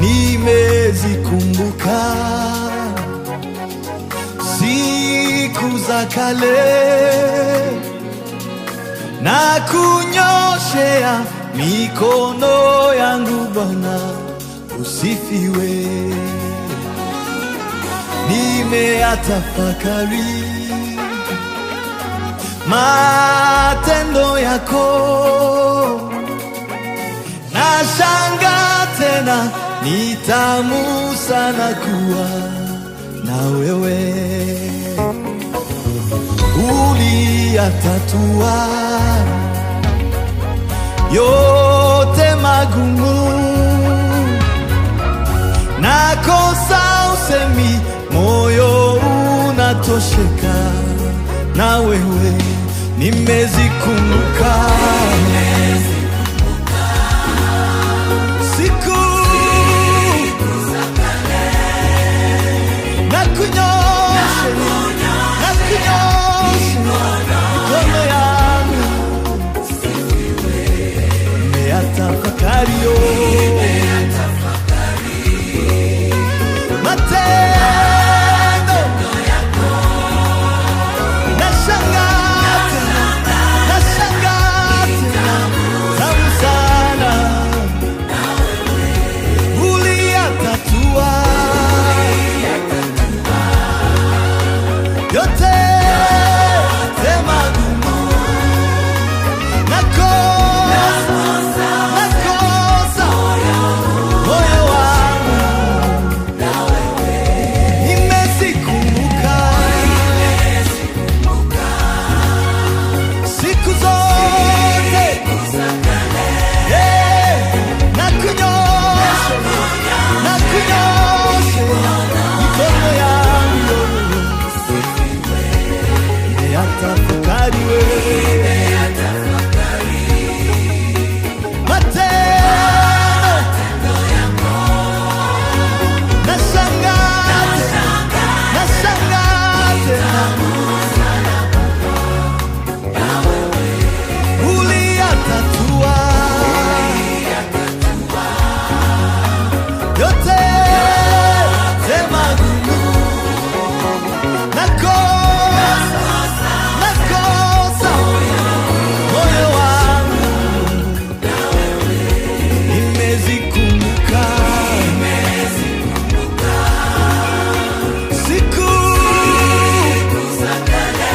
nimezikumbuka siku za kale na kunyoshea mikono yangu. Bwana usifiwe. Nimeyatafakari matendo yako, nashangaa tena, ni tamu sana kuwa na wewe. Uliyatatua yote magumu, nakosa usemi, moyo unatosheka na wewe. Nimezikumbuka siku za kale, na kunyosha mikono yangu. Nimeyatafakari matendo yako, nashangaa tena, tamu sana. Uliyatatua yote magumu, nakosa moyo wangu. Nimezikumbuka siku zote, na kunyosha mikono yangu. Nimeyatafakari wewe, matendo yako, nashangaa tena. Uliyatatua yote magumu, nakosa moyo wangu. Nimezikumbuka siku za kale,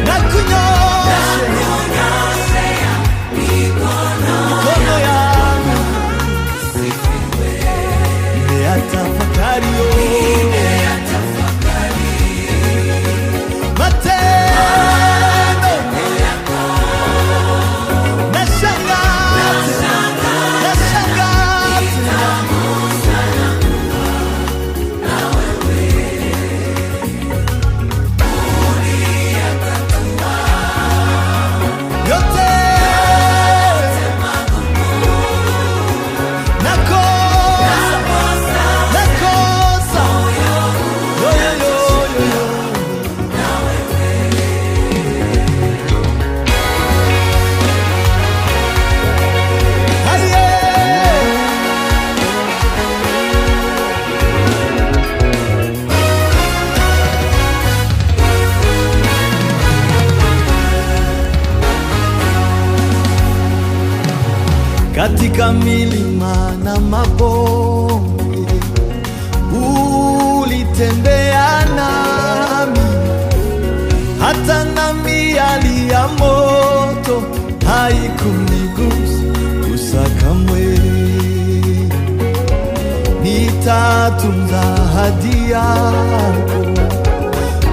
na kunyoshea mikono yangu. Nimeyatafakari matendo yako, nashangaa tena. Yote nakosa katika milima na mabonde, ulitembea nami, hata na miali ya moto haikunigusa kamwe. Nitatunza ahadi yako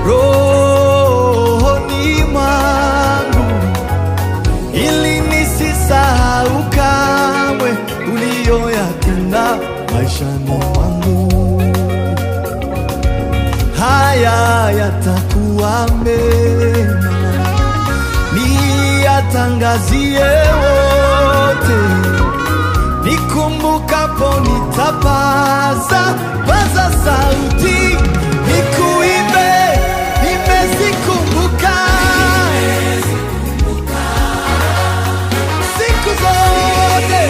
rohoni mwangu, ili nisisahau kamwe uliyoyatenda maishani mwangu. Haya yatakuwa mema, niyatangazie wote. Nikumbukapo nitapaza sauti, nikuimbe. Nimezikumbuka siku zote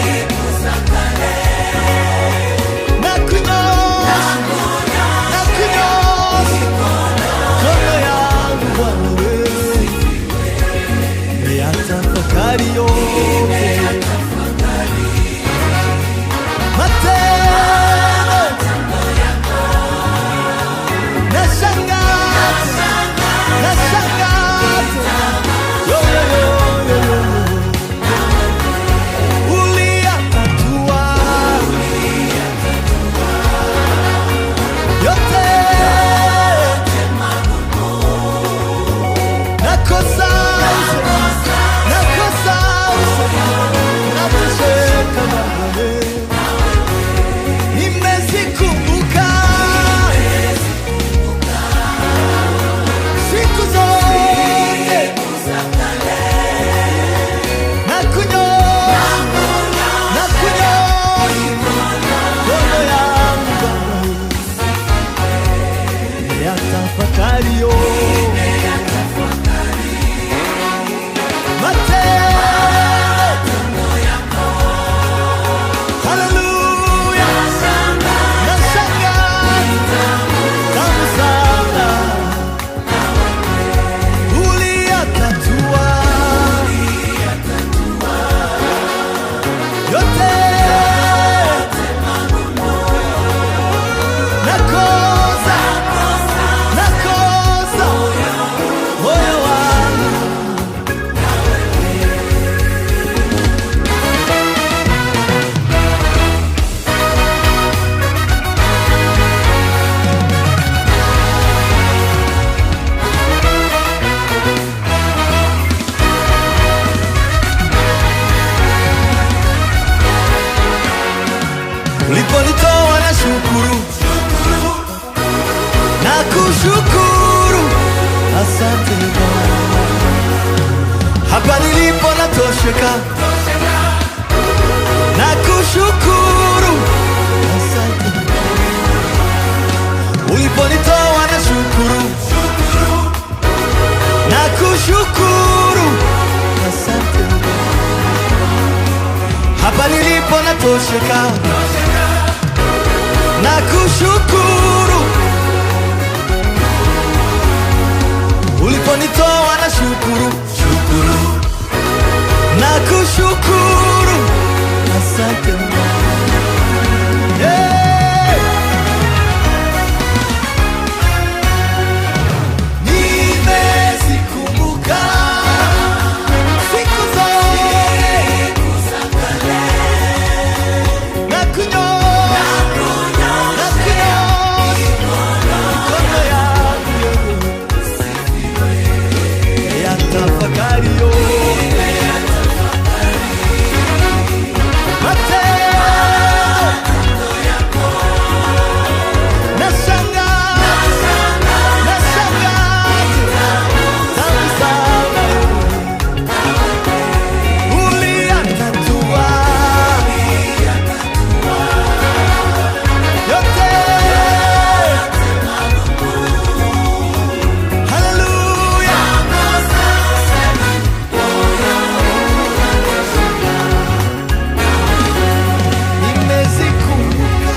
uliponitoa na shukuru, na kushukuru, asante Bwana. Hapa nilipo natosheka, na kushukuru, asante Bwana. Uliponitoa na shukuru, na kushukuru, asante Bwana. Hapa nilipo natosheka, na kushukuru. Uliponitoa na shukuru, na kushukuru, asante Bwana. Yeah. Nimezikumbuka siku zote za kale, na kunyoosha mikono yangu yatafakari matendo yako. Tamu sana uliyatatua yote. Haleluya. Nimezikumbuka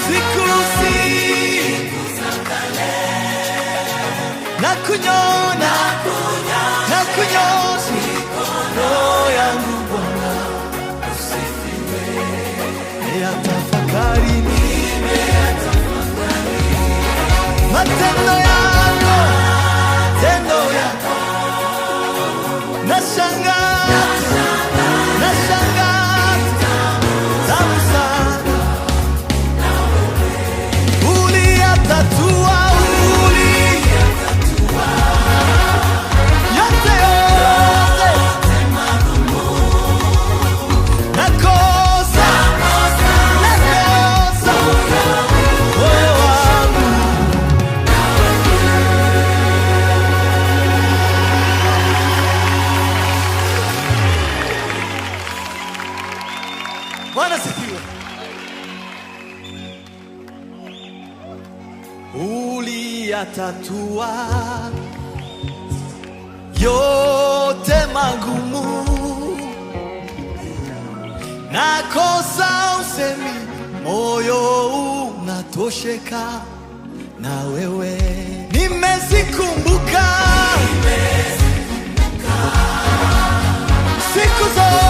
siku za kale, na kunyosha mikono yangu Bwana, usifiwe. Nimeyatafakari matendo yako, nashangaa, tamu sana uliyatatua yote nakosa moyo wangu. Bwana sifiwe. Uliyatatua yote magumu, nakosa usemi, moyo unatosheka na wewe. Nimezikumbuka siku zote